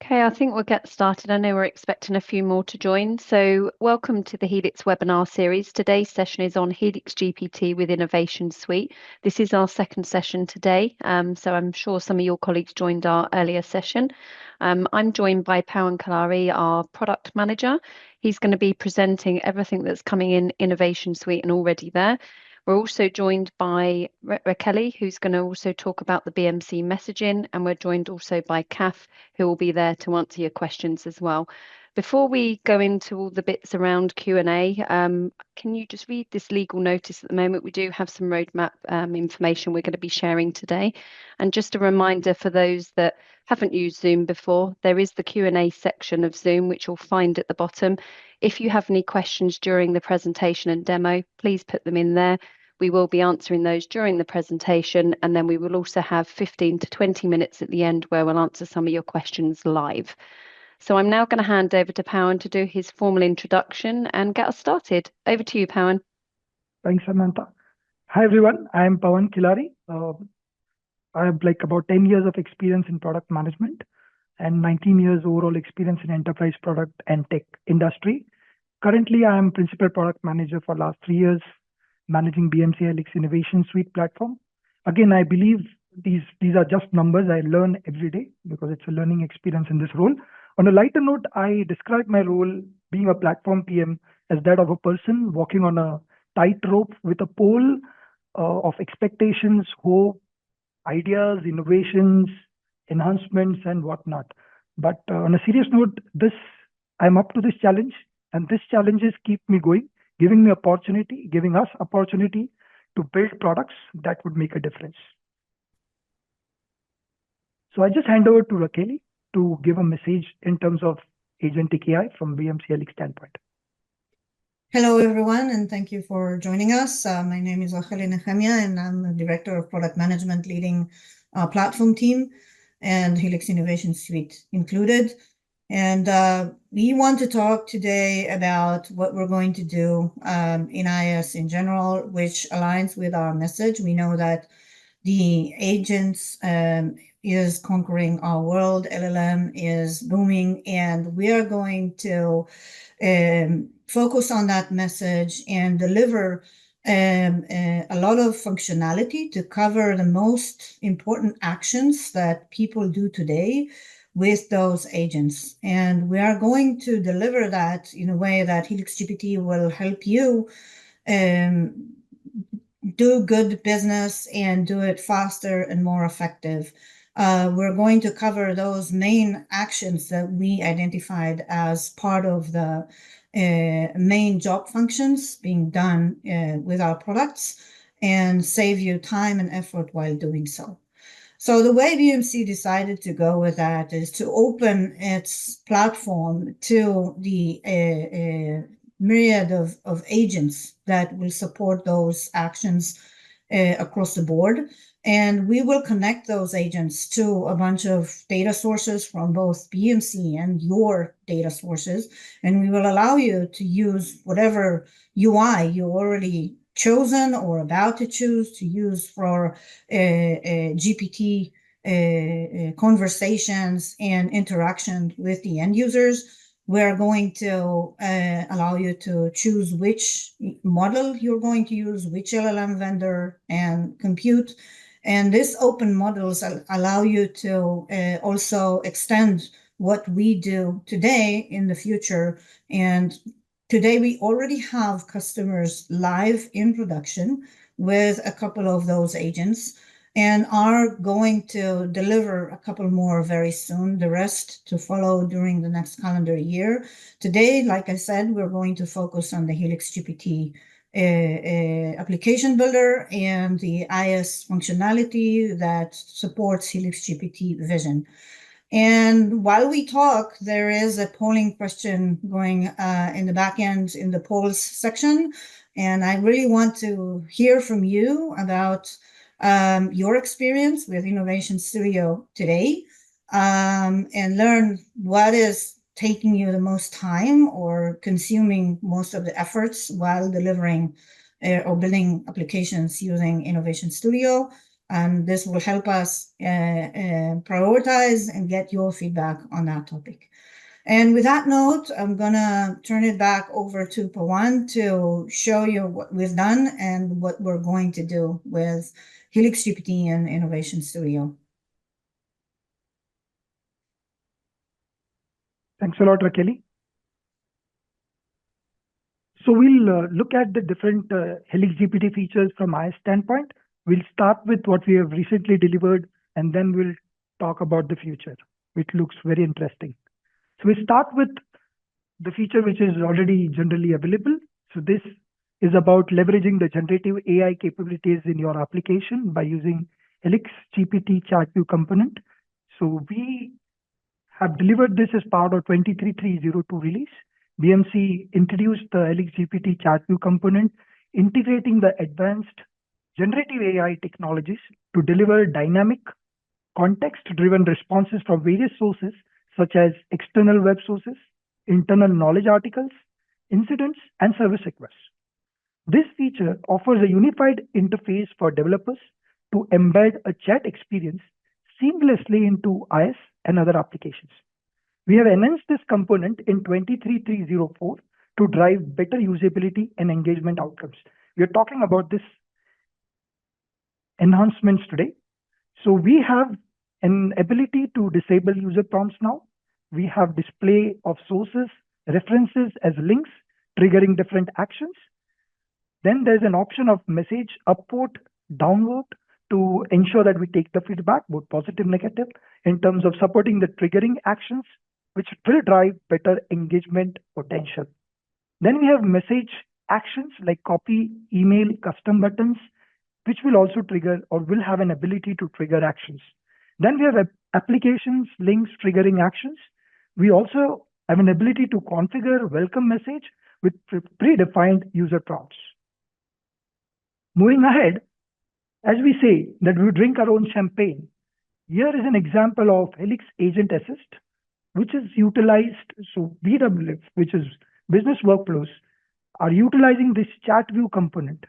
Okay, I think we'll get started. I know we're expecting a few more to join. So welcome to the Helix webinar series. Today's session is on Helix GPT with Innovation Suite. This is our second session today. So I'm sure some of your colleagues joined our earlier session. I'm joined by Pawan Kalari, our product manager. He's going to be presenting everything that's coming in Innovation Suite and already there. We're also joined by Raquel, who's going to also talk about the BMC messaging, and we're joined also by Kath, who will be there to answer your questions as well. Before we go into all the bits around Q&A, can you just read this legal notice at the moment? We do have some roadmap information we're going to be sharing today. And just a reminder for those that haven't used Zoom before, there is the Q&A section of Zoom, which you'll find at the bottom. If you have any questions during the presentation and demo, please put them in there. We will be answering those during the presentation, and then we will also have 15 to 20 minutes at the end where we'll answer some of your questions live. So I'm now going to hand over to Pawan to do his formal introduction and get us started. Over to you, Pawan. Thanks, Samantha. Hi, everyone. I am Pawan Kalari. I have about 10 years of experience in product management and 19 years overall experience in enterprise product and tech industry. Currently, I am principal product manager for last 3 years, managing BMC Helix Innovation Suite platform. Again, I believe these are just numbers. I learn every day because it's a learning experience in this role. On a lighter note, I describe my role being a platform PM as that of a person walking on a tightrope with a pole of expectations, hope, ideas, innovations, enhancements, and whatnot. But on a serious note, I'm up to this challenge, and these challenges keep me going, giving us opportunity to build products that would make a difference. So I just hand over to Raquel to give a message in terms of agentic AI from BMC Helix standpoint. Hello, everyone, and thank you for joining us. My name is Raquel, and I'm the Director of Product Management leading our platform team and Helix Innovation Suite included. And we want to talk today about what we're going to do in IS in general, which aligns with our message. We know that the agents is conquering our world, LLM is booming, and we are going to focus on that message and deliver a lot of functionality to cover the most important actions that people do today with those agents. And we are going to deliver that in a way that Helix GPT will help you do good business and do it faster and more effective. We're going to cover those main actions that we identified as part of the main job functions being done with our products and save you time and effort while doing so. So the way BMC decided to go with that is to open its platform to the myriad of agents that will support those actions across the board. And we will connect those agents to a bunch of data sources from both BMC and your data sources. And we will allow you to use whatever UI you already chosen or about to choose to use for GPT conversations and interaction with the end users. We're going to allow you to choose which model you're going to use, which LLM vendor and compute. And these open models allow you to also extend what we do today in the future. And today we already have customers live in production with a couple of those agents and are going to deliver a couple more very soon, the rest to follow during the next calendar year. Today, like I said, we're going to focus on the Helix GPT application builder and the IS functionality that supports Helix GPT vision. And while we talk, there is a polling question going in the back end in the polls section. And I really want to hear from you about your experience with Innovation Studio today and learn what is taking you the most time or consuming most of the efforts while delivering or building applications using Innovation Studio. And this will help us prioritize and get your feedback on that topic. And with that note, I'm going to turn it back over to Pawan to show you what we've done and what we're going to do with Helix GPT and Innovation Studio. Thanks a lot, Rakeli. So we'll look at the different Helix GPT features from my standpoint. We'll start with what we have recently delivered, and then we'll talk about the future, which looks very interesting. So we start with the feature which is already generally available. So this is about leveraging the generative AI capabilities in your application by using Helix GPT Chatview component. So we have delivered this as part of 23.302 release. BMC introduced the Helix GPT Chatview component, integrating the advanced generative AI technologies to deliver dynamic, context-driven responses from various sources, such as external web sources, internal knowledge articles, incidents, and service requests. This feature offers a unified interface for developers to embed a chat experience seamlessly into IS and other applications. We have enhanced this component in 23.304 to drive better usability and engagement outcomes. We are talking about this enhancements today. So we have an ability to disable user prompts now. We have display of sources, references as links, triggering different actions. Then there's an option of message upvote, downvote to ensure that we take the feedback, both positive and negative, in terms of supporting the triggering actions, which will drive better engagement potential. Then we have message actions like copy, email, custom buttons, which will also trigger or will have an ability to trigger actions. Then we have applications, links, triggering actions. We also have an ability to configure welcome message with predefined user prompts. Moving ahead, as we say that we drink our own champagne, here is an example of Helix Agent Assist, which is utilized. So BWF, which is business workflows, are utilizing this Chatview component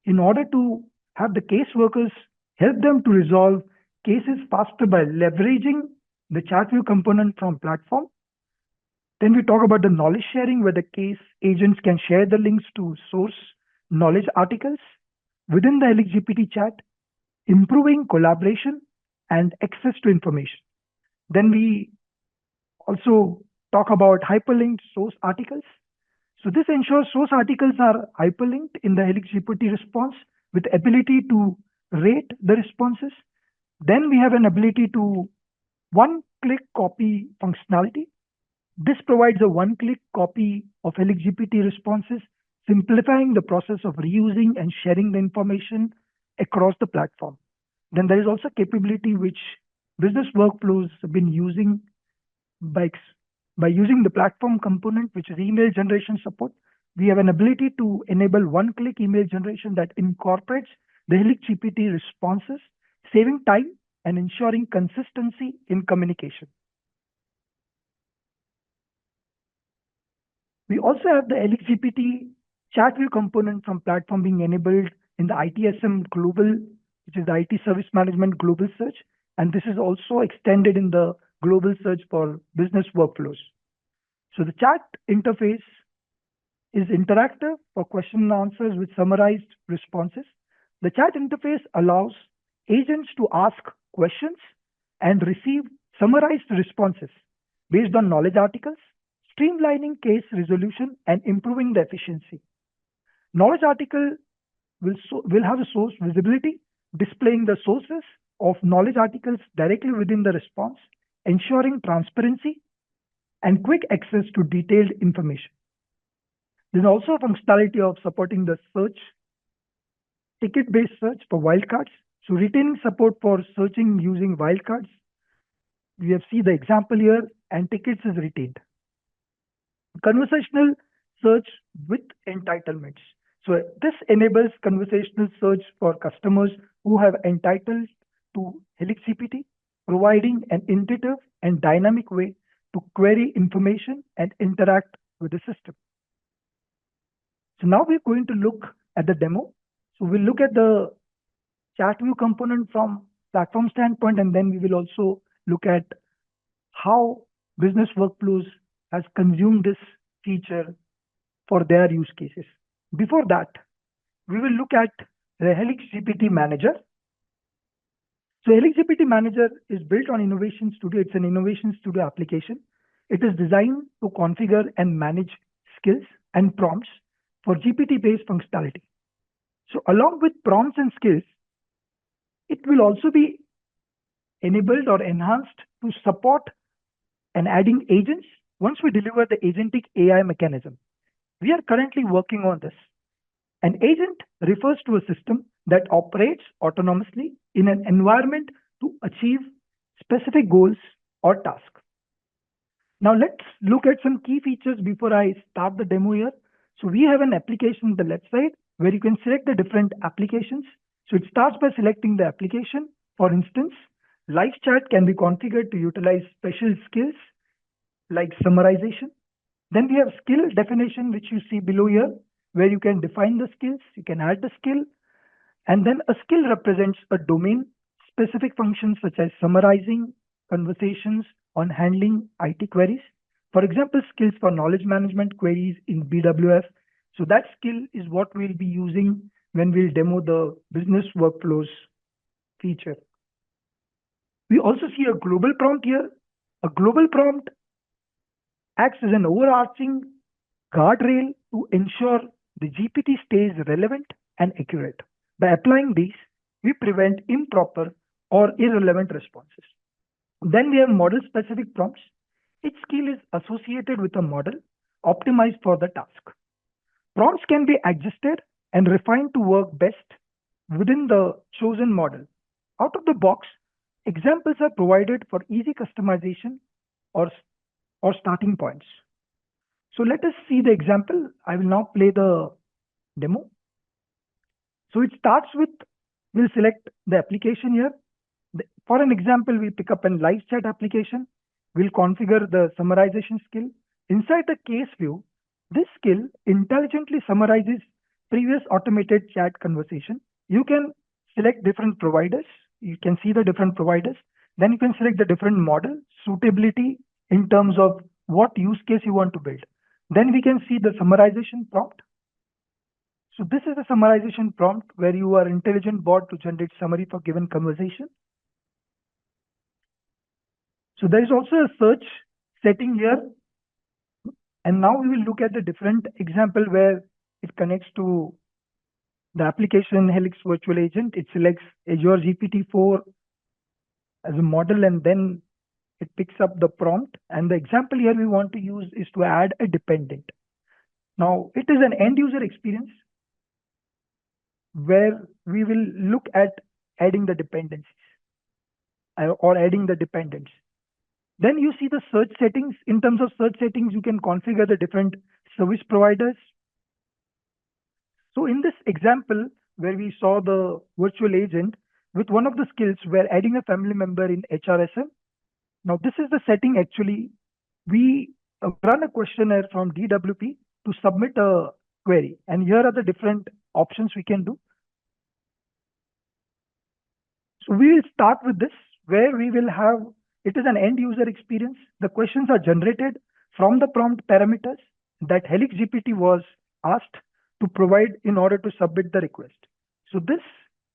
in order to have the caseworkers help them to resolve cases faster by leveraging the Chatview component from platform. Then we talk about the knowledge sharing, where the case agents can share the links to source knowledge articles within the Helix GPT chat, improving collaboration and access to information. Then we also talk about hyperlinked source articles. So this ensures source articles are hyperlinked in the Helix GPT response with ability to rate the responses. Then we have an ability to one-click copy functionality. This provides a one-click copy of Helix GPT responses, simplifying the process of reusing and sharing the information across the platform. Then there is also capability which business workflows have been using by using the platform component, which is email generation support. We have an ability to enable one-click email generation that incorporates the Helix GPT responses, saving time and ensuring consistency in communication. We also have the Helix GPT Chatview component from platform being enabled in the ITSM global, which is the IT service management global search. And this is also extended in the global search for business workflows. So the chat interface is interactive for question and answers with summarized responses. The chat interface allows agents to ask questions and receive summarized responses based on knowledge articles, streamlining case resolution and improving the efficiency. Knowledge article will have a source visibility, displaying the sources of knowledge articles directly within the response, ensuring transparency and quick access to detailed information. There's also a functionality of supporting the search, ticket-based search for wildcards. So retaining support for searching using wildcards. We have seen the example here, and tickets is retained. Conversational search with entitlements. So this enables conversational search for customers who have entitled to Helix GPT, providing an intuitive and dynamic way to query information and interact with the system. So now we're going to look at the demo. So we'll look at the Chatview component from platform standpoint, and then we will also look at how business workflows has consumed this feature for their use cases. Before that, we will look at the Helix GPT Manager. So Helix GPT Manager is built on Innovation Studio. It's an Innovation Studio application. It is designed to configure and manage skills and prompts for GPT-based functionality. So along with prompts and skills, it will also be enabled or enhanced to support and adding agents once we deliver the agentic AI mechanism. We are currently working on this. An agent refers to a system that operates autonomously in an environment to achieve specific goals or tasks. Now let's look at some key features before I start the demo here. So we have an application on the left side where you can select the different applications. So it starts by selecting the application. For instance, live chat can be configured to utilize special skills like summarization. Then we have skill definition, which you see below here, where you can define the skills, you can add the skill, and then a skill represents a domain-specific function such as summarizing conversations on handling IT queries. For example, skills for knowledge management queries in BWF. So that skill is what we'll be using when we'll demo the business workflows feature. We also see a global prompt here. A global prompt acts as an overarching guardrail to ensure the GPT stays relevant and accurate. By applying these, we prevent improper or irrelevant responses. Then we have model-specific prompts. Each skill is associated with a model optimized for the task. Prompts can be adjusted and refined to work best within the chosen model. Out of the box, examples are provided for easy customization or starting points. So let us see the example. I will now play the demo. So it starts with, we'll select the application here. For an example, we pick up a live chat application. We'll configure the summarization skill. Inside the case view, this skill intelligently summarizes previous automated chat conversation. You can select different providers. You can see the different providers. Then you can select the different model suitability in terms of what use case you want to build. Then we can see the summarization prompt. So this is the summarization prompt where you are intelligent bot to generate summary for given conversation. So there is also a search setting here. And now we will look at the different example where it connects to the application Helix Virtual Agent. It selects Azure GPT-4 as a model, and then it picks up the prompt. And the example here we want to use is to add a dependent. Now it is an end user experience where we will look at adding the dependencies or adding the dependents. Then you see the search settings. In terms of search settings, you can configure the different service providers. So in this example, where we saw the virtual agent, with one of the skills, we're adding a family member in HRSM. Now this is the setting actually. We run a questionnaire from DWP to submit a query. And here are the different options we can do. So we will start with this, where we will have, it is an end user experience. The questions are generated from the prompt parameters that Helix GPT was asked to provide in order to submit the request. So this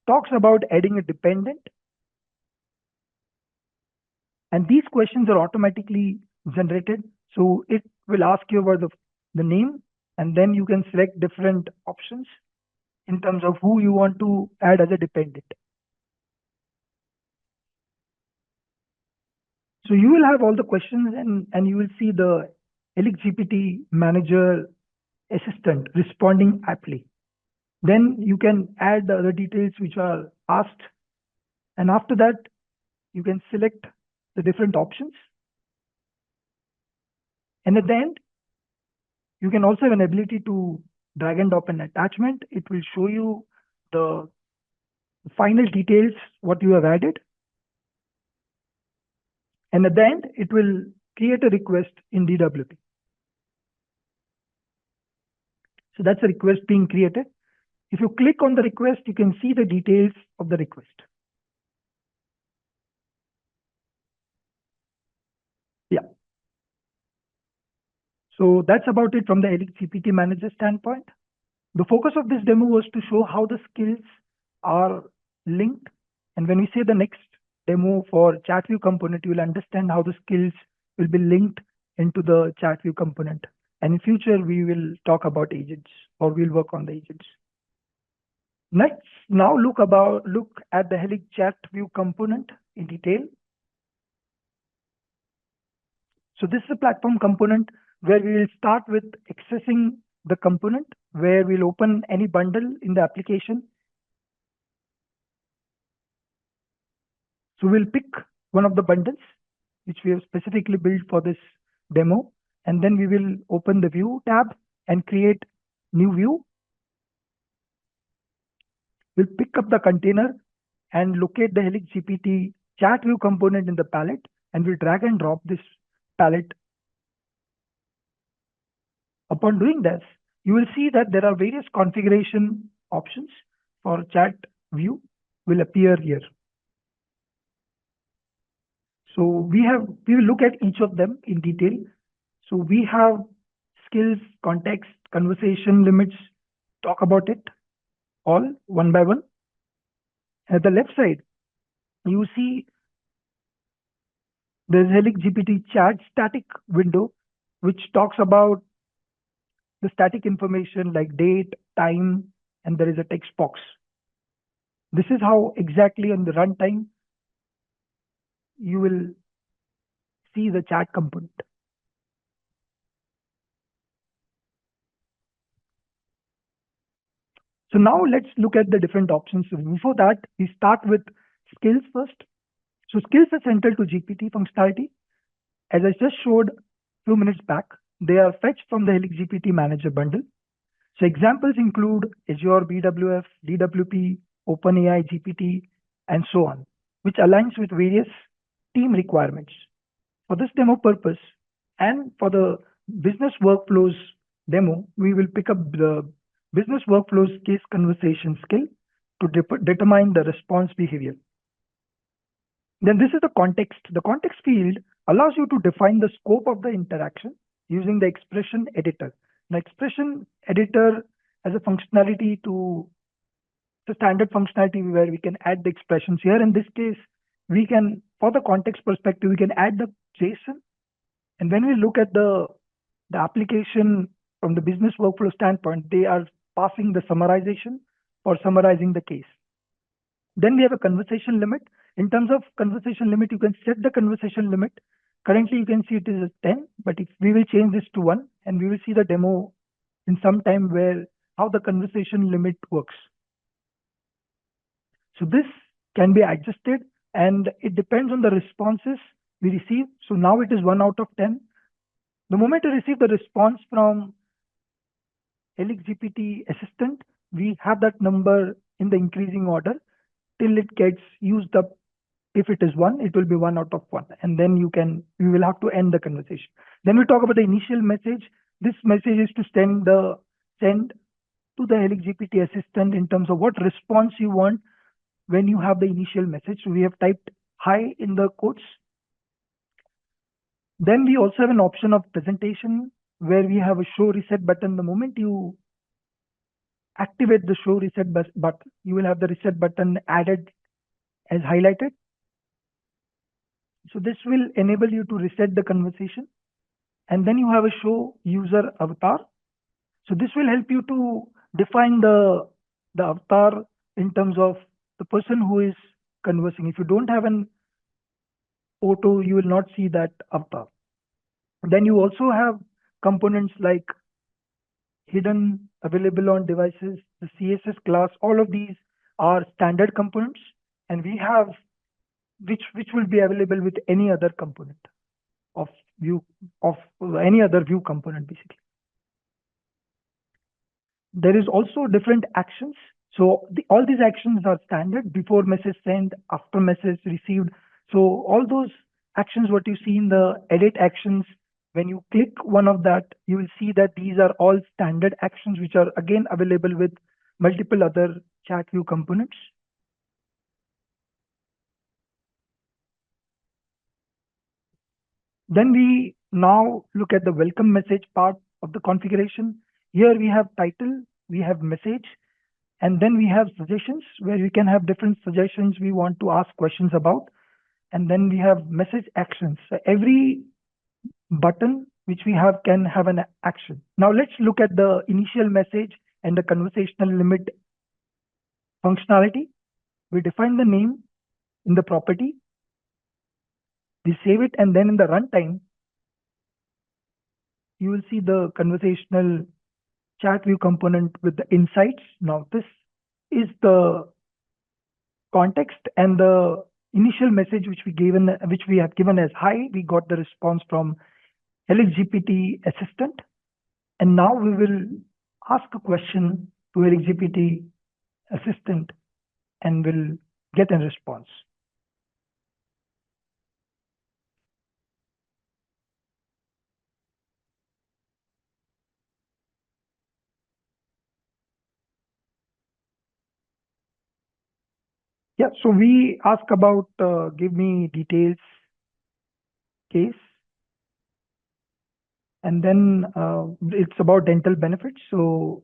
talks about adding a dependent. And these questions are automatically generated. So it will ask you about the name, and then you can select different options in terms of who you want to add as a dependent. So you will have all the questions, and you will see the Helix GPT Manager assistant responding aptly. Then you can add the other details which are asked. And after that, you can select the different options. And at the end, you can also have an ability to drag and drop an attachment. It will show you the final details, what you have added. And at the end, it will create a request in DWP. So that's a request being created. If you click on the request, you can see the details of the request. Yeah. So that's about it from the Helix GPT manager standpoint. The focus of this demo was to show how the skills are linked. And when we say the next demo for Chatview component, you will understand how the skills will be linked into the Chatview component. And in future, we will talk about agents, or we'll work on the agents. Let's now look at the Helix Chatview component in detail. So this is a platform component where we will start with accessing the component, where we'll open any bundle in the application. So we'll pick one of the bundles which we have specifically built for this demo, and then we will open the view tab and create new view. We'll pick up the container and locate the Helix GPT Chatview component in the palette, and we'll drag and drop this palette. Upon doing this, you will see that there are various configuration options for Chatview will appear here. So we will look at each of them in detail. So we have skills, context, conversation limits, talk about it all one by one. At the left side, you see there's Helix GPT chat static window, which talks about the static information like date, time, and there is a text box. This is how exactly on the runtime you will see the chat component. So now let's look at the different options. Before that, we start with skills first. So skills are central to GPT functionality. As I just showed a few minutes back, they are fetched from the Helix GPT Manager bundle. So examples include Azure BWF, DWP, OpenAI GPT, and so on, which aligns with various team requirements. For this demo purpose and for the business workflows demo, we will pick up the business workflows case conversation skill to determine the response behavior. Then this is the context. The context field allows you to define the scope of the interaction using the expression editor. The expression editor has a functionality the standard functionality where we can add the expressions here. In this case, we can, for the context perspective, we can add the JSON. And when we look at the application from the business workflow standpoint, they are passing the summarization for summarizing the case. Then we have a conversation limit. In terms of conversation limit, you can set the conversation limit. Currently, you can see it is 10, but if we will change this to 1, and we will see the demo in some time where how the conversation limit works. So this can be adjusted, and it depends on the responses we receive. So now it is 1 out of 10. The moment you receive the response from Helix GPT assistant, we have that number in the increasing order till it gets used up. If it is 1, it will be 1 out of 1. And then you will have to end the conversation. Then we talk about the initial message. This message is to send to the Helix GPT assistant in terms of what response you want when you have the initial message. So we have typed hi in the quotes. Then we also have an option of presentation where we have a show reset button. The moment you activate the show reset button, you will have the reset button added as highlighted. So this will enable you to reset the conversation. And then you have a show user avatar. So this will help you to define the avatar in terms of the person who is conversing. If you don't have an photo, you will not see that avatar. Then you also have components like hidden, available on devices, the CSS class. All of these are standard components, and we have which will be available with any other component of any other view component basically. There is also different actions. So all these actions are standard: before message sent, after message received. So all those actions, what you see in the edit actions, when you click one of that, you will see that these are all standard actions which are again available with multiple other Chatview components. Then we now look at the welcome message part of the configuration. Here we have title, we have message, and then we have suggestions where we can have different suggestions we want to ask questions about. And then we have message actions. So every button which we have can have an action. Now let's look at the initial message and the conversational limit functionality. We define the name in the property. We save it, and then in the runtime, you will see the conversational chat view component with the insights. Now this is the context and the initial message which we have given as hi. We got the response from Helix GPT assistant, and now we will ask a question to Helix GPT assistant and will get a response. Yeah, so we ask about give me details case, and then it's about dental benefits. So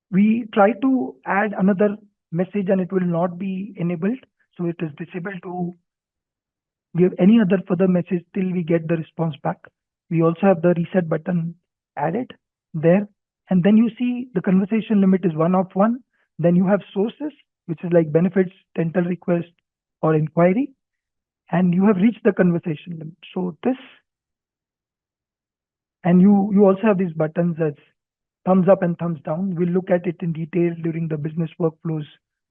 we try to add another message and it will not be enabled. So it is disabled to give any other further message till we get the response back. We also have the reset button added there. And then you see the conversation limit is 1 of 1. Then you have sources, which is like benefits, dental request, or inquiry. And you have reached the conversation limit. So this, and you also have these buttons as thumbs up and thumbs down. We'll look at it in detail during the business workflows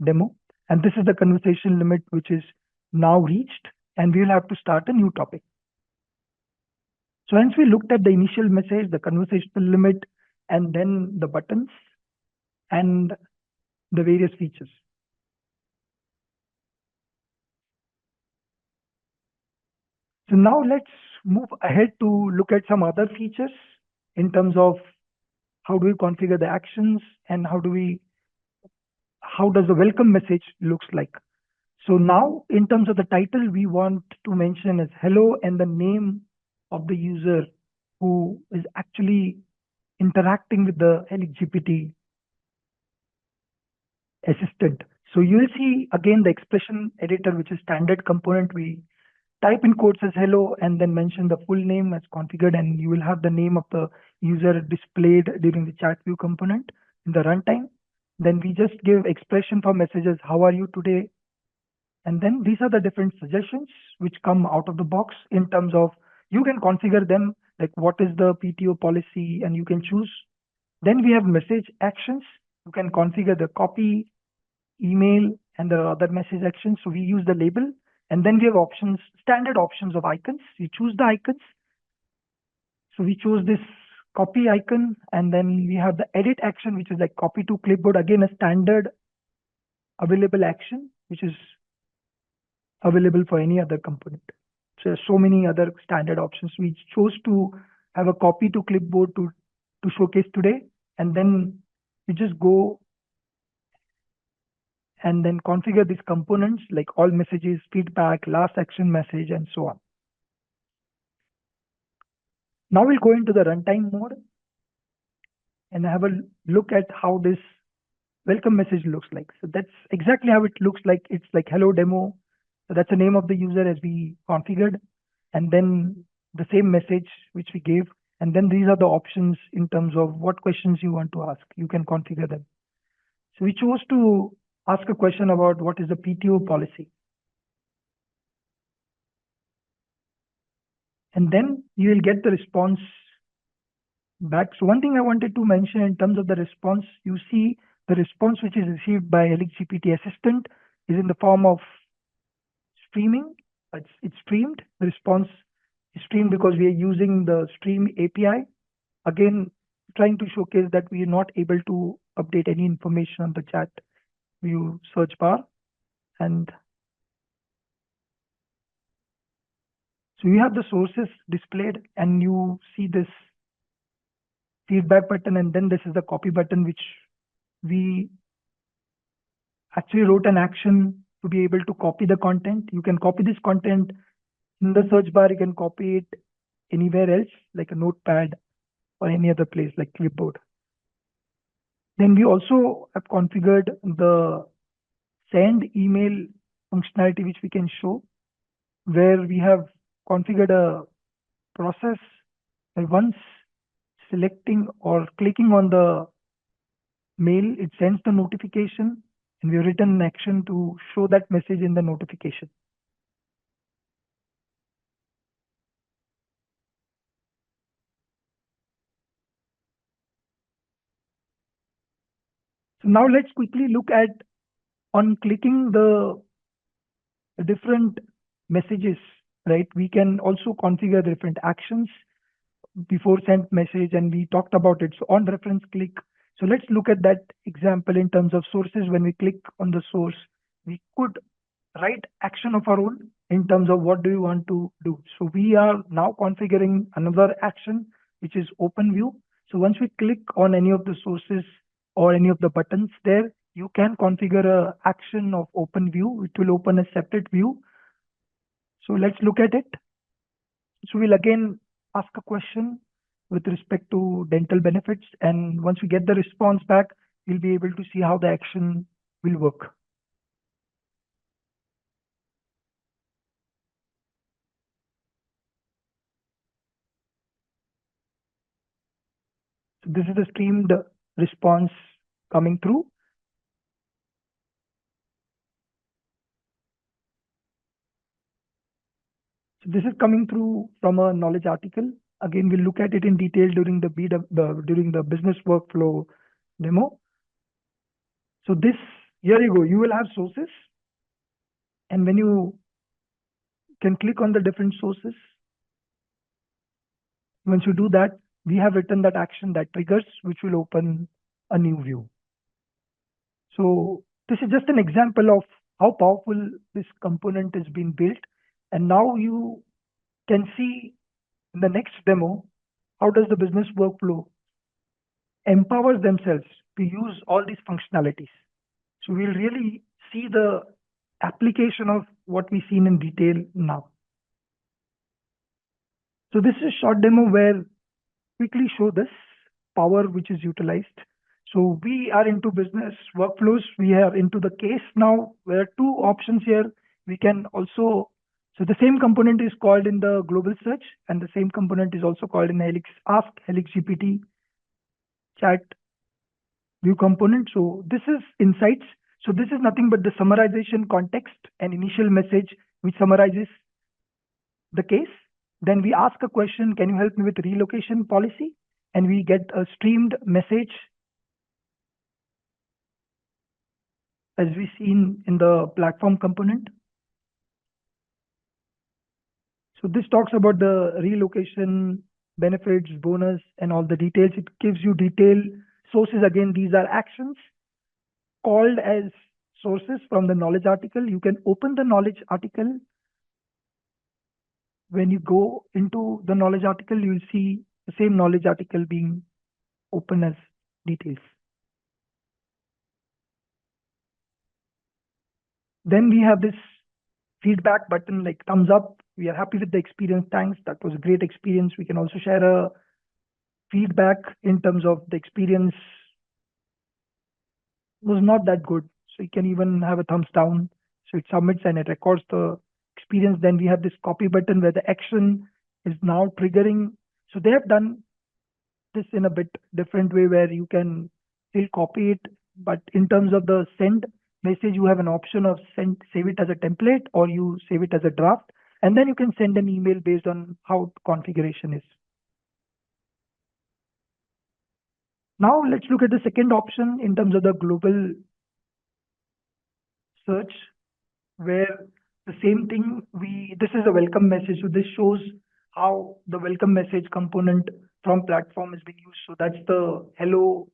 demo. And this is the conversation limit, which is now reached, and we'll have to start a new topic. So once we looked at the initial message, the conversational limit, and then the buttons and the various features. So now let's move ahead to look at some other features in terms of how do we configure the actions and how does the welcome message looks like. So now in terms of the title, we want to mention as hello and the name of the user who is actually interacting with the Helix GPT assistant. So you'll see again the expression editor, which is standard component. We type in quotes as hello and then mention the full name as configured, and you will have the name of the user displayed during the chat view component in the runtime. Then we just give expression for messages, how are you today? And then these are the different suggestions which come out of the box in terms of you can configure them, like what is the PTO policy, and you can choose. Then we have message actions. You can configure the copy, email, and there are other message actions. So we use the label. And then we have options, standard options of icons. You choose the icons. So we chose this copy icon, and then we have the edit action, which is like copy to clipboard, again, a standard available action, which is available for any other component. So there's so many other standard options. We chose to have a copy to clipboard to showcase today. And then you just go and then configure these components like all messages, feedback, last action message, and so on. Now we'll go into the runtime mode and have a look at how this welcome message looks like. So that's exactly how it looks like. It's like hello demo. So that's the name of the user as we configured. And then the same message which we gave. And then these are the options in terms of what questions you want to ask. You can configure them. So we chose to ask a question about what is the PTO policy. And then you will get the response back. So one thing I wanted to mention in terms of the response, you see the response which is received by Helix GPT assistant is in the form of streaming. It's streamed. The response is streamed because we are using the stream API. Again, trying to showcase that we are not able to update any information on the chat view search bar. And so you have the sources displayed, and you see this feedback button, and then this is the copy button, which we actually wrote an action to be able to copy the content. You can copy this content in the search bar. You can copy it anywhere else, like a notepad or any other place like clipboard. Then we also have configured the send email functionality, which we can show, where we have configured a process where once selecting or clicking on the mail, it sends the notification, and we have written an action to show that message in the notification. So now let's quickly look at on clicking the different messages, right? We can also configure different actions before send message, and we talked about it. So on reference click. So let's look at that example in terms of sources. When we click on the source, we could write action of our own in terms of what do you want to do. So we are now configuring another action, which is open view. So once we click on any of the sources or any of the buttons there, you can configure a action of open view, which will open a separate view. So let's look at it. So we'll again ask a question with respect to dental benefits. And once we get the response back, we'll be able to see how the action will work. So this is the streamed response coming through. So this is coming through from a knowledge article. Again, we'll look at it in detail during the during the business workflow demo. So this, here you go, you will have sources. And when you can click on the different sources, once you do that, we have written that action that triggers, which will open a new view. So this is just an example of how powerful this component is being built. And now you can see in the next demo, how does the business workflow empowers themselves to use all these functionalities. So we'll really see the application of what we've seen in detail now. So this is a short demo where quickly show this power which is utilized. So we are into business workflows. We are into the case now. There are two options here. We can also, so the same component is called in the global search, and the same component is also called in Helix Ask Helix GPT Chatview component. So this is insights. So this is nothing but the summarization context and initial message which summarizes the case. Then we ask a question, can you help me with relocation policy? And we get a streamed message as we seen in the platform component. So this talks about the relocation benefits, bonus, and all the details. It gives you detailed sources. Again, these are actions called as sources from the knowledge article. You can open the knowledge article. When you go into the knowledge article, you will see the same knowledge article being open as details. Then we have this feedback button like thumbs up. We are happy with the experience. Thanks. That was a great experience. We can also share a feedback in terms of the experience was not that good. So you can even have a thumbs down. So it submits and it records the experience. Then we have this copy button where the action is now triggering. So they have done this in a bit different way where you can still copy it, but in terms of the send message, you have an option of save it as a template, or you save it as a draft, and then you can send an email based on how configuration is. Now let's look at the second option in terms of the global search, where the same thing, this is a welcome message. So this shows how the welcome message component from platform is being used. So that's the hello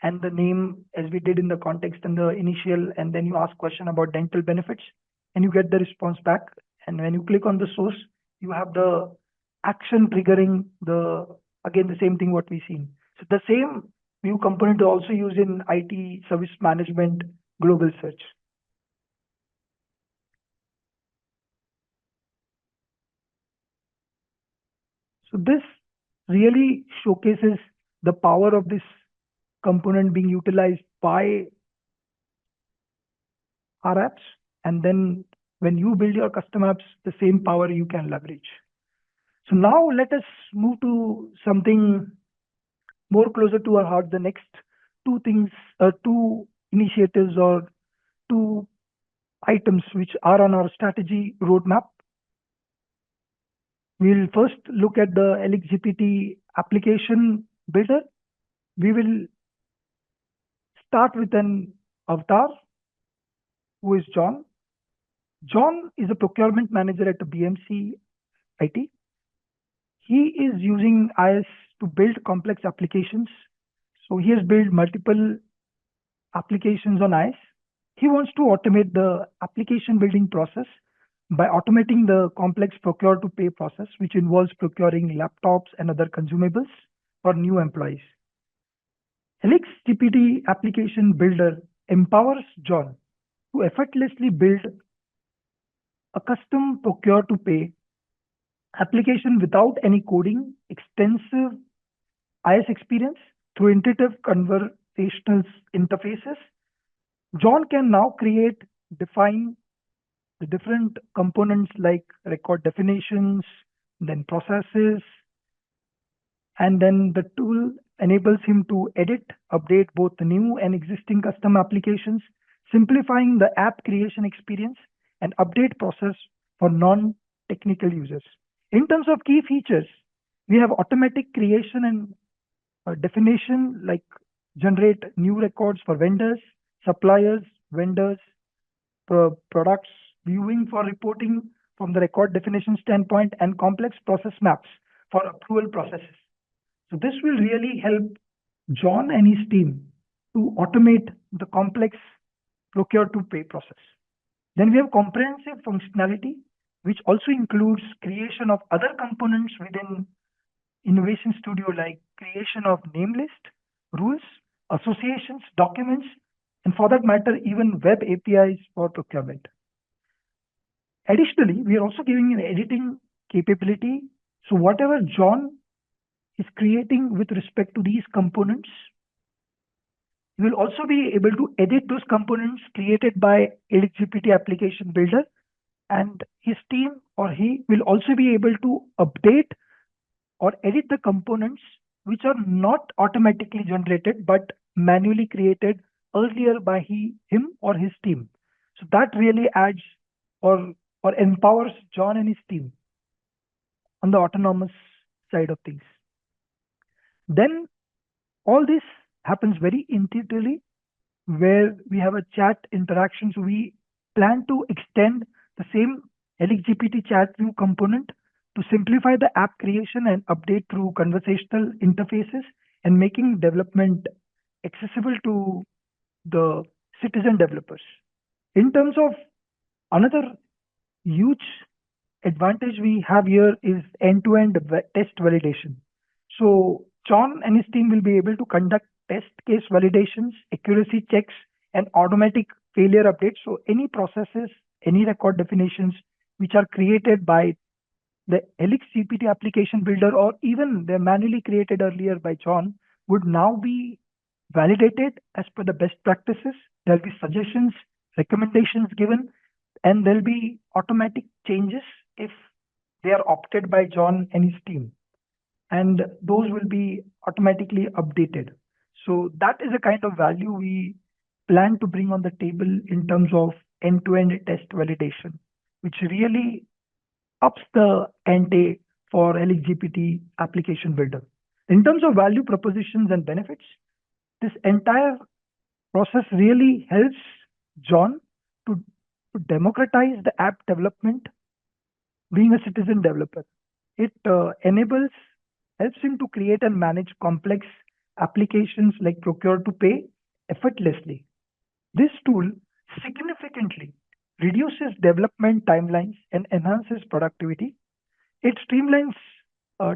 and the name as we did in the context and the initial, and then you ask question about dental benefits and you get the response back. And when you click on the source, you have the action triggering again, the same thing what we've seen. So the same view component is also used in IT service management global search. So this really showcases the power of this component being utilized by our apps. And then when you build your custom apps, the same power you can leverage. So now let us move to something more closer to our heart, the next two initiatives or two items which are on our strategy roadmap. We'll first look at the Helix GPT application builder. We will start with an avatar who is John. John is a procurement manager at the BMC IT. He is using IS to build complex applications. So he has built multiple applications on IS. He wants to automate the application building process by automating the complex procure to pay process, which involves procuring laptops and other consumables for new employees. Helix GPT application builder empowers John to effortlessly build a custom procure to pay application without any coding, extensive IS experience through intuitive conversational interfaces. John can now create, define the different components like record definitions, then processes, and then the tool enables him to edit, update both the new and existing custom applications, simplifying the app creation experience and update process for non-technical users. In terms of key features, we have automatic creation and definition, like generate new records for vendors, suppliers, vendors, products, viewing for reporting from the record definition standpoint, and complex process maps for approval processes. So this will really help John and his team to automate the complex procure to pay process. Then we have comprehensive functionality, which also includes creation of other components within Innovation Studio, like creation of name list, rules, associations, documents, and for that matter, even web APIs for procurement. Additionally, we are also giving an editing capability. So whatever John is creating with respect to these components, you will also be able to edit those components created by Helix GPT application builder, and his team or he will also be able to update or edit the components which are not automatically generated but manually created earlier by him or his team. So that really adds or empowers John and his team on the autonomous side of things. Then all this happens very intuitively, where we have a chat interaction. So we plan to extend the same Helix GPT Chatview component to simplify the app creation and update through conversational interfaces and making development accessible to the citizen developers. In terms of another huge advantage we have here is end-to-end test validation. So John and his team will be able to conduct test case validations, accuracy checks, and automatic failure updates. So any processes, any record definitions which are created by the Helix GPT application builder, or even they're manually created earlier by John, would now be validated as per the best practices. There'll be suggestions, recommendations given, and there'll be automatic changes if they are opted by John and his team. And those will be automatically updated. So that is the kind of value we plan to bring on the table in terms of end-to-end test validation, which really ups the ante for Helix GPT application builder. In terms of value propositions and benefits, this entire process really helps John to democratize the app development, being a citizen developer. It helps him to create and manage complex applications like procure to pay effortlessly. This tool significantly reduces development timelines and enhances productivity. It streamlines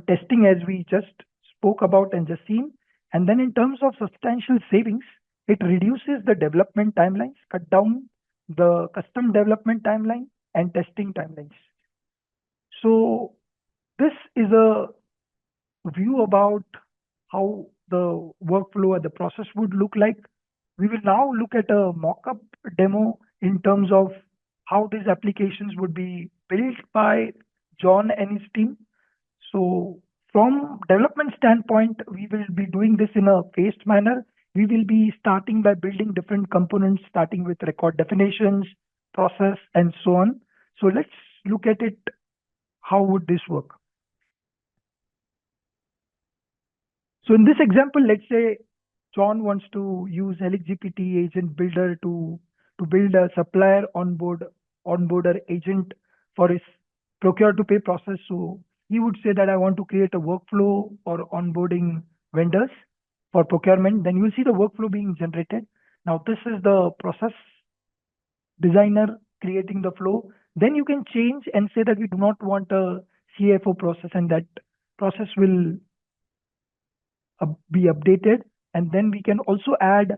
testing, as we just spoke about and just seen. And then in terms of substantial savings, It reduces the development timelines, cut down the custom development timeline and testing timelines. So this is a view about how the workflow or the process would look like. We will now look at a mock-up demo in terms of how these applications would be built by John and his team. So from development standpoint, we will be doing this in a phased manner. We will be starting by building different components, starting with record definitions, process, and so on. So let's look at it. How would this work? So in this example, let's say John wants to use Helix GPT agent builder to build a supplier onboarder agent for his procure to pay process. So he would say that I want to create a workflow for onboarding vendors for procurement. Then you'll see the workflow being generated. Now this is the process designer creating the flow. Then you can change and say that we do not want a CFO process, and that process will be updated. And then we can also add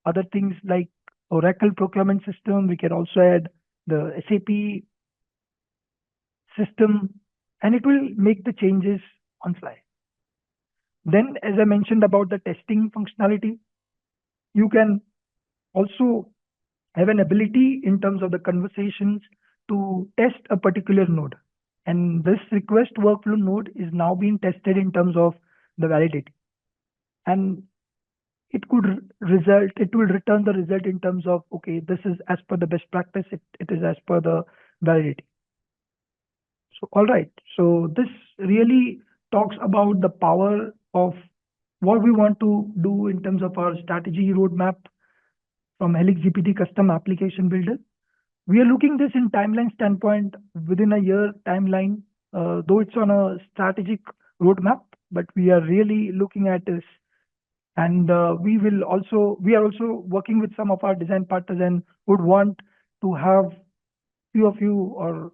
other things like Oracle procurement system. We can also add the SAP system, and it will make the changes on fly. Then, as I mentioned about the testing functionality, you can also have an ability in terms of the conversations to test a particular node. And this request workflow node is now being tested in terms of the validity. And it will return the result in terms of, okay, this is as per the best practice, it is as per the validity. So, all right. So this really talks about the power of what we want to do in terms of our strategy roadmap from Helix GPT custom application builder. We are looking this in timeline standpoint within a year timeline, though it's on a strategic roadmap, but we are really looking at this. And we are also working with some of our design partners and would want to have few of you or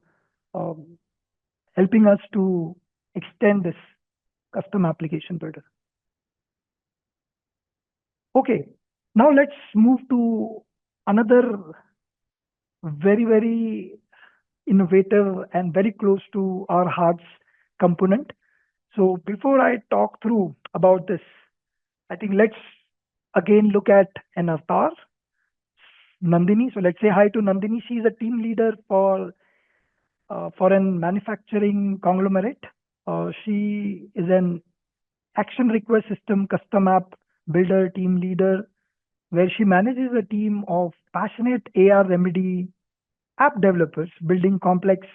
helping us to extend this custom application builder. Okay, now let's move to another very, very innovative and very close to our hearts component. So before I talk through about this, I think let's again look at an avatar, Nandini. So let's say hi to Nandini. She is a team leader for a manufacturing conglomerate. She is an action request system custom app builder team leader, where she manages a team of passionate AR remedy app developers building complex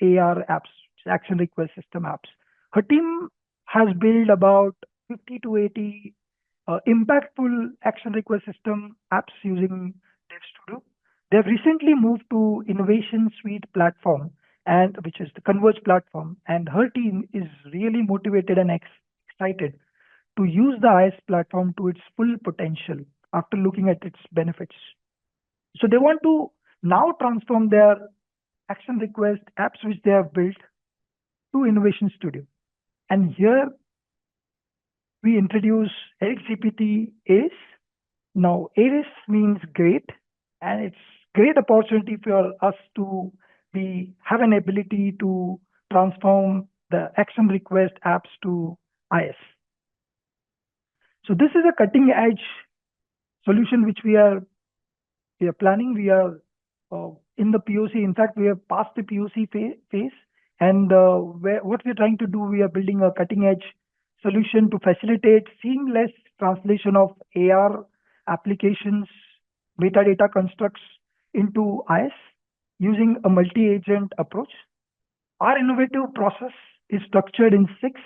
AR apps, action request system apps. Her team has built about 50 to 80 impactful action request system apps using DevStudio. They've recently moved to Innovation Suite platform, and which is the Converge platform. And her team is really motivated and excited to use the IS platform to its full potential after looking at its benefits. So they want to now transform their action request apps which they have built to Innovation Studio. And here we introduce Helix GPT ACE. Now ACE means great, and it's great opportunity for us to have an ability to transform the action request apps to IS. So this is a cutting edge solution which we are planning. We are in the POC. In fact, we have passed the POC phase. And what we're trying to do, we are building a cutting edge solution to facilitate seamless translation of AR applications, metadata constructs into IS using a multi-agent approach. Our innovative process is structured in 6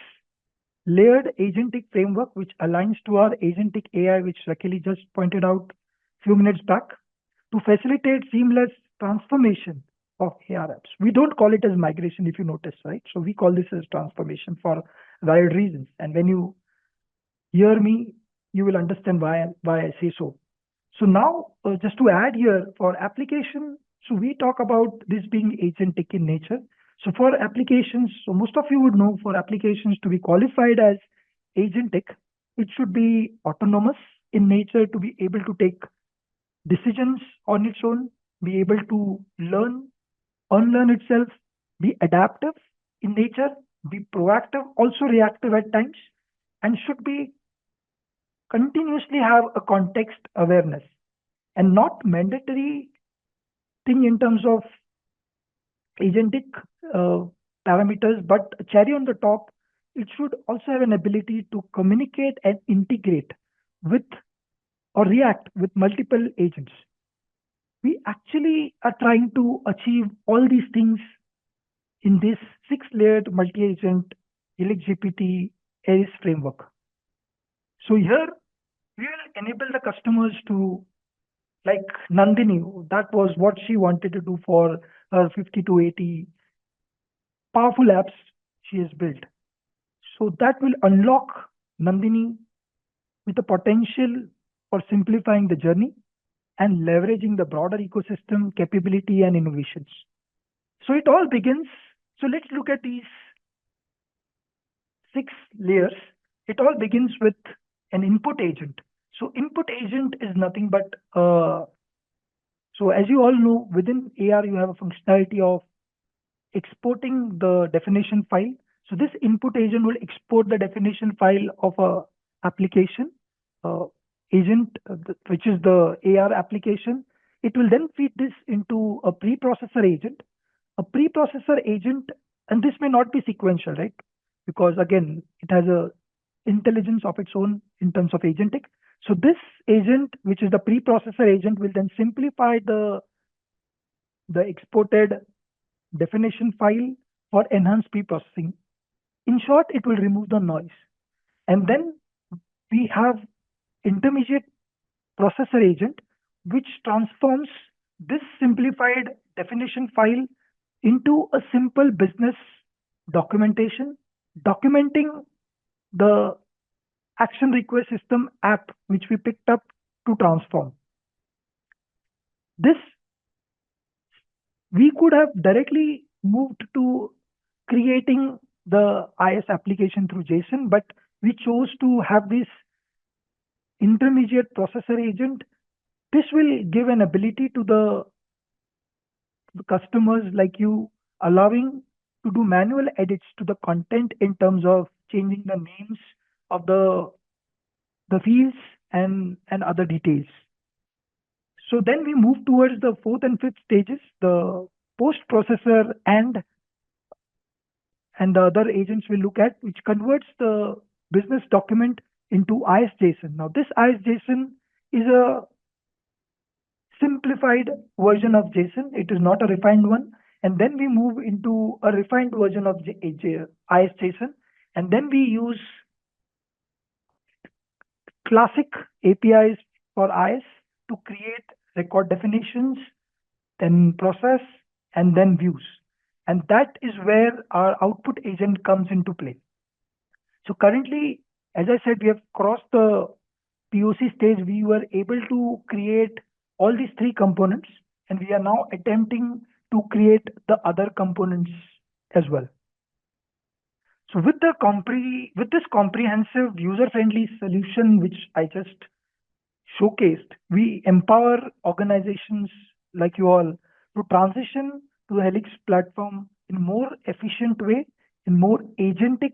layered agentic framework, which aligns to our agentic AI, which Rakeli just pointed out a few minutes back, to facilitate seamless transformation of AR apps. We don't call it as migration, if you notice, right? So we call this as transformation for valid reasons. And when you hear me, you will understand why I say so. So now, just to add here, for application, so we talk about this being agentic in nature. So for applications, so most of you would know, for applications to be qualified as agentic, it should be autonomous, in nature to be able to take decisions on its own, be able to learn, unlearn itself, be adaptive in nature, be proactive, also reactive at times, and should be continuously have a context awareness and not mandatory thing in terms of agentic parameters, but cherry on the top, it should also have an ability to communicate and integrate with or react with multiple agents. We actually are trying to achieve all these things in this 6-layered multi-agent Helix GPT ACE framework. So here we will enable the customers to, like Nandini, that was what she wanted to do for her 50 to 80 powerful apps she has built. So that will unlock Nandini with the potential for simplifying the journey and leveraging the broader ecosystem capability and innovations. So it all begins. So let's look at these 6 layers. It all begins with an input agent. So input agent is nothing but, so as you all know, within AR, you have a functionality of exporting the definition file. So this input agent will export the definition file of a application agent, which is the AR application. It will then feed this into a preprocessor agent. A preprocessor agent, and this may not be sequential, right? Because again, it has a intelligence of its own in terms of agentic. So this agent, which is the preprocessor agent, will then simplify the exported definition file for enhanced preprocessing. In short, it will remove the noise. And then we have intermediate processor agent, which transforms this simplified definition file into a simple business documentation, documenting the action request system app, which we picked up to transform. This, we could have directly moved to creating the IS application through JSON, but we chose to have this intermediate processor agent. This will give an ability to the customers like you, allowing to do manual edits to the content in terms of changing the names of the fields and other details. So then we move towards the 4th and 5th stages, the post-processor and the other agents we look at, which converts the business document into IS-JSON. Now this IS-JSON is a simplified version of JSON. It is not a refined one. And then we move into a refined version of IS-JSON. And then we use classic APIs for IS to create record definitions, then process, and then views. And that is where our output agent comes into play. So currently, as I said, we have crossed the POC stage. We were able to create all these 3 components, and we are now attempting to create the other components as well. So with this comprehensive user-friendly solution, which I just showcased, we empower organizations like you all to transition to the Helix platform in a more efficient way, in more agentic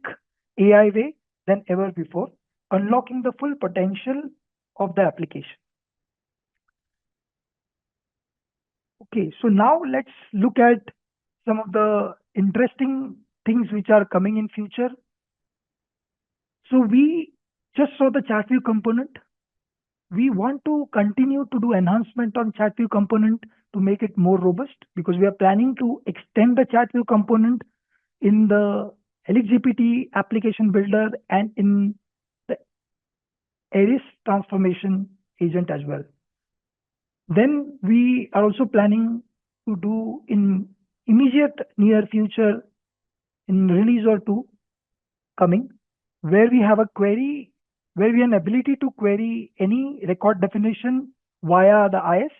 AI way than ever before, unlocking the full potential of the application. Okay, so now let's look at some of the interesting things which are coming in future. So we just saw the Chatview component. We want to continue to do enhancement on Chatview component to make it more robust, because we are planning to extend the Chatview component in the Helix GPT application builder and in the ARIS transformation agent as well. Then we are also planning to do in immediate near future, in release or 2 coming, where we have a query, where we have an ability to query any record definition via the IS.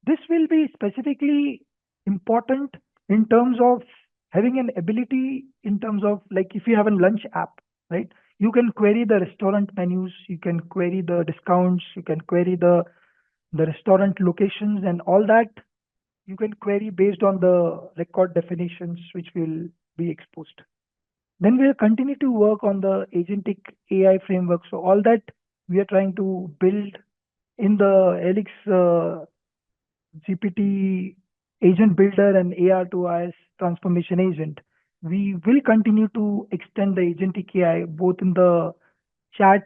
This will be specifically important in terms of having an ability in terms of, like, if you have a lunch app, right? You can query the restaurant menus, you can query the discounts, you can query the restaurant locations, and all that you can query based on the record definitions which will be exposed. Then we'll continue to work on the agentic AI framework. So all that we are trying to build in the Helix GPT agent builder and AR to IS transformation agent. We will continue to extend the agentic AI both in the chat.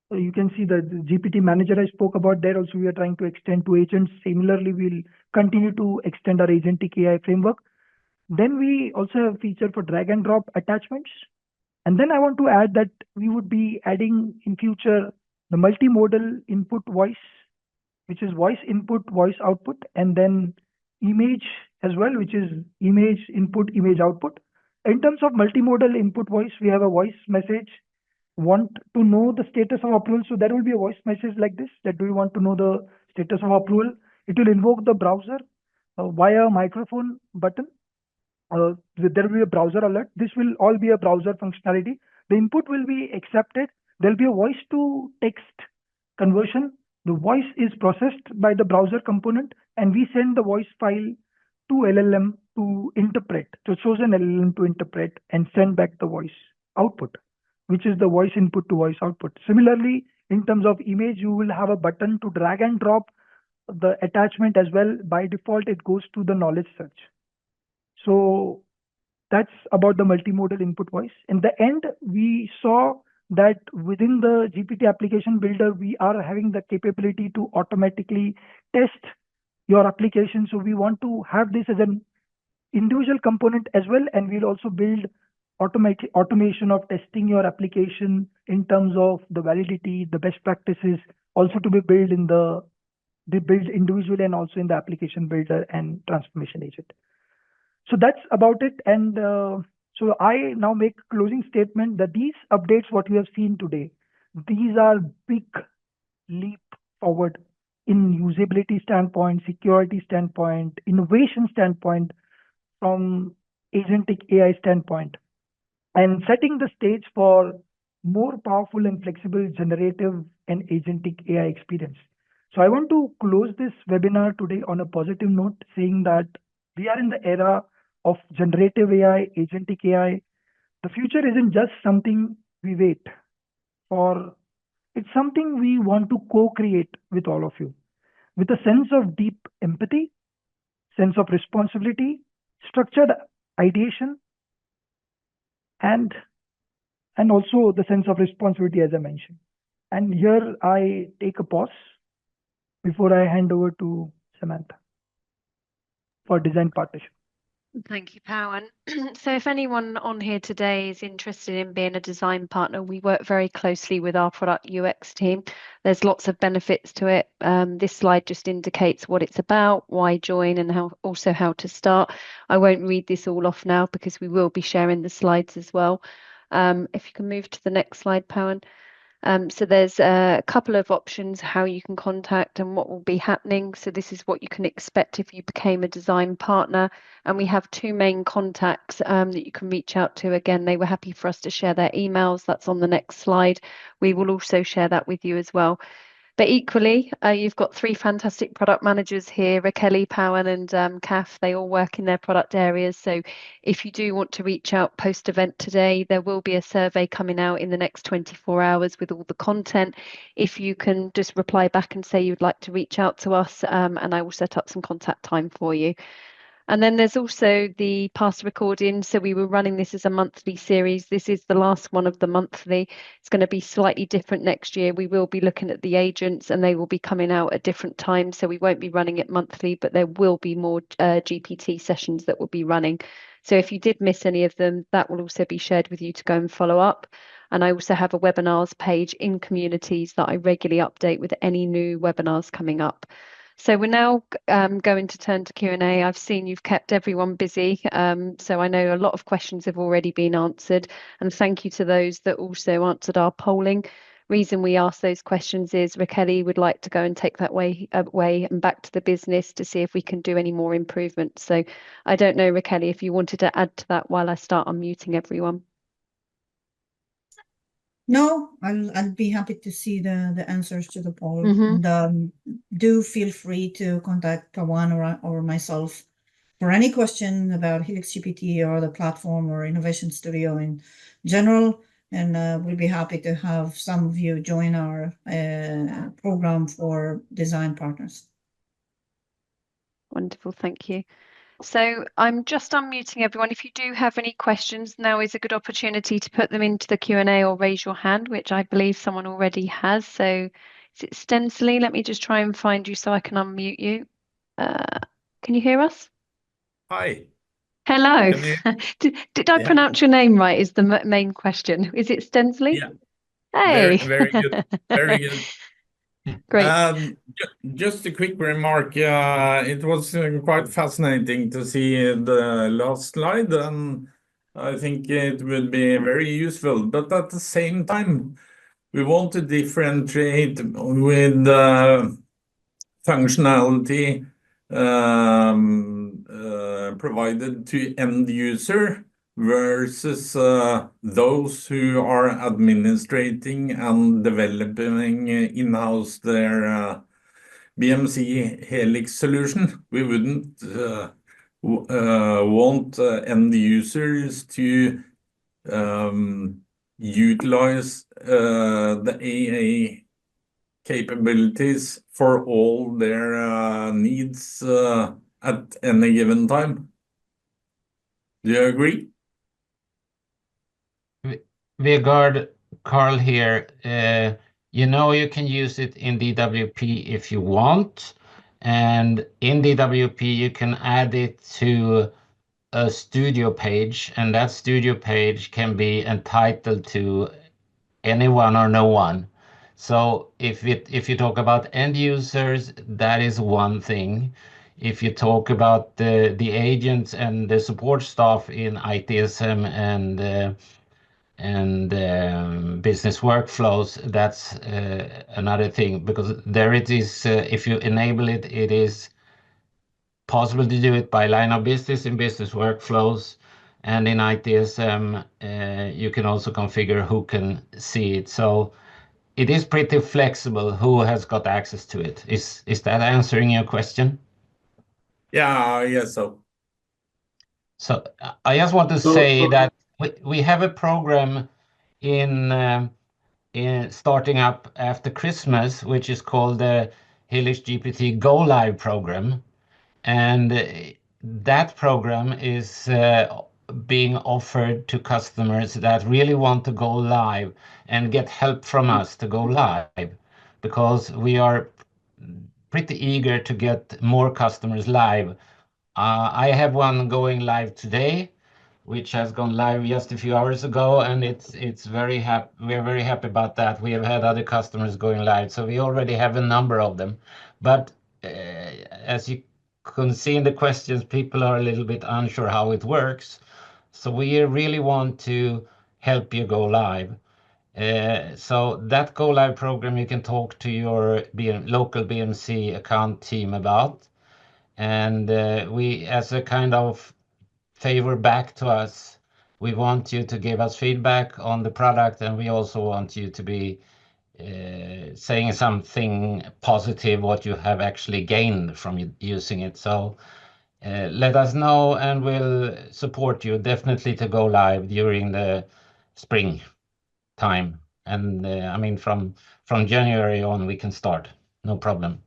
So you can see the GPT manager I spoke about there. Also, we are trying to extend to agents. Similarly, we'll continue to extend our agentic AI framework. Then we also have a feature for drag and drop attachments. And then I want to add that we would be adding in future the multimodal input voice, which is voice input, voice output, and then image as well, which is image input, image output. In terms of multimodal input voice, we have a voice message. Want to know the status of approval. So there will be a voice message like this, that do you want to know the status of approval? It will invoke the browser via microphone button. There will be a browser alert. This will all be a browser functionality. The input will be accepted. There will be a voice to text conversion. The voice is processed by the browser component, and we send the voice file to LLM to interpret. So it shows an LLM to interpret and send back the voice output, which is the voice input to voice output. Similarly, in terms of image, you will have a button to drag and drop the attachment as well. By default, it goes to the knowledge search. So that's about the multimodal input voice. In the end, we saw that within the GPT application builder, we are having the capability to automatically test your application. So we want to have this as an individual component as well, and we'll also build automation of testing your application in terms of the validity, the best practices, also to be built in the build individually and also in the application builder and transformation agent. So that's about it. And so I now make a closing statement that these updates, what we have seen today, these are big leap forward in usability standpoint, security standpoint, innovation standpoint, from agentic AI standpoint, and setting the stage for more powerful and flexible generative and agentic AI experience. So I want to close this webinar today on a positive note, saying that we are in the era of generative AI, agentic AI. The future isn't just something we wait for. It's something we want to co-create with all of you, with a sense of deep empathy, sense of responsibility, structured ideation, and also the sense of responsibility, as I mentioned. And here I take a pause before I hand over to Samantha for design partnership. Thank you, Pawan. So if anyone on here today is interested in being a design partner, we work very closely with our product UX team. There's lots of benefits to it. This slide just indicates what it's about, why join, and how to start. I won't read this all off now because we will be sharing the slides as well. If you can move to the next slide, Pawan. So there's a couple of options how you can contact and what will be happening. So this is what you can expect if you became a design partner. And we have two main contacts that you can reach out to. Again, they were happy for us to share their emails. That's on the next slide. We will also share that with you as well. But equally, you've got three fantastic product managers here, Raquel, Pawan and Kath. They all work in their product areas. So if you do want to reach out post-event today, there will be a survey coming out in the next 24 hours with all the content. If you can just reply back and say you'd like to reach out to us, and I will set up some contact time for you. And then there's also the past recording. So we were running this as a monthly series. This is the last one of the monthly. It's going to be slightly different next year. We will be looking at the agents and they will be coming out at different times. So we won't be running it monthly, but there will be more GPT sessions that will be running. So if you did miss any of them, that will also be shared with you to go and follow up. And I also have a webinars page in communities that I regularly update with any new webinars coming up. So we're now going to turn to Q&A. I've seen you've kept everyone busy. So I know a lot of questions have already been answered. And thank you to those that also answered our polling. Reason we ask those questions is Raquel would like to go and take that way and back to the business to see if we can do any more improvements. So I don't know, Raquel, if you wanted to add to that while I start unmuting everyone. No, I'll be happy to see the answers to the poll. Mhm. And do feel free to contact Pawan or myself for any question about Helix GPT or the platform or Innovation Studio in general. And we'll be happy to have some of you join our program for design partners. Wonderful, thank you. So I'm just unmuting everyone. If you do have any questions, now is a good opportunity to put them into the Q&A or raise your hand, which I believe someone already has. So is it Stencily? Let me just try and find you so I can unmute you. Can you hear us? Hi. Hello. Can you? Did I Yeah. pronounce your name right is the main question. Is it Stencily? Yeah. Hey. Very good. Very good. Great. Just a quick remark. It was quite fascinating to see the last slide, and I think it would be very useful. But at the same time, we want to differentiate with functionality provided to end user versus those who are administrating and developing in-house their BMC Helix solution. We wouldn't want end users to utilize the AA capabilities for all their needs at any given time. Do you agree? Vegard, Carl here. You can use it in DWP if you want. And in DWP, you can add it to a studio page, and that studio page can be entitled to anyone or no one. So if you talk about end users, that is one thing. If you talk about the agents and the support staff in ITSM and business workflows, that's another thing, because there it is. If you enable it, it is possible to do it by line of business in business workflows, and in ITSM you can also configure who can see it. So it is pretty flexible who has got access to it. Is that answering your question? Yeah, yes. So So I just want to say that we have a program in starting up after Christmas, which is called the Helix GPT Go Live program. And that program is being offered to customers that really want to go live and get help from us to go live, because we are pretty eager to get more customers live. I have one going live today, which has gone live just a few hours ago, and it's very happy. We're very happy about that. We have had other customers going live, so we already have a number of them. But as you can see in the questions, people are a little bit unsure how it works. So we really want to help you go live. So that go live program you can talk to your local BMC account team about. And we, as a kind of favor back to us, we want you to give us feedback on the product, and we also want you to be saying something positive, what you have actually gained from using it. So let us know, and we'll support you definitely to go live during the spring time. And I mean, from January on, we can start, no problem.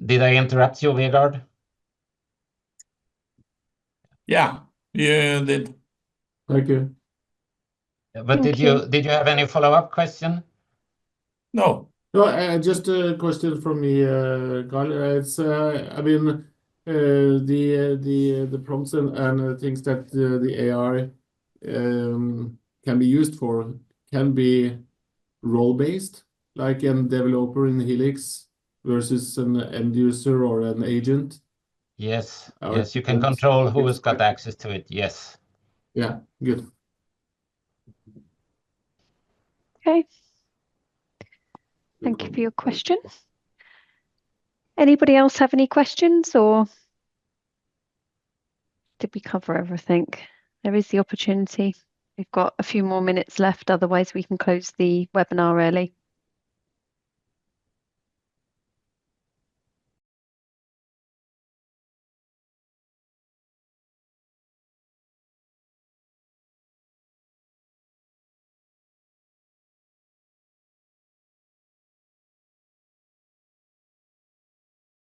Did I interrupt you, Vegard? yeah, you did. Thank you. But did you have any follow-up question? No. No, just a question from me, Carl. It's I mean the prompts and things that the AI can be used for can be role-based, like a developer in Helix versus an end user or an agent. Yes, yes, you can control who has got access to it. Yes. Yeah, good. Okay. Thank you for your question. Anybody else have any questions, or did we cover everything? there is the opportunity. We've got a few more minutes left, otherwise we can close the webinar early.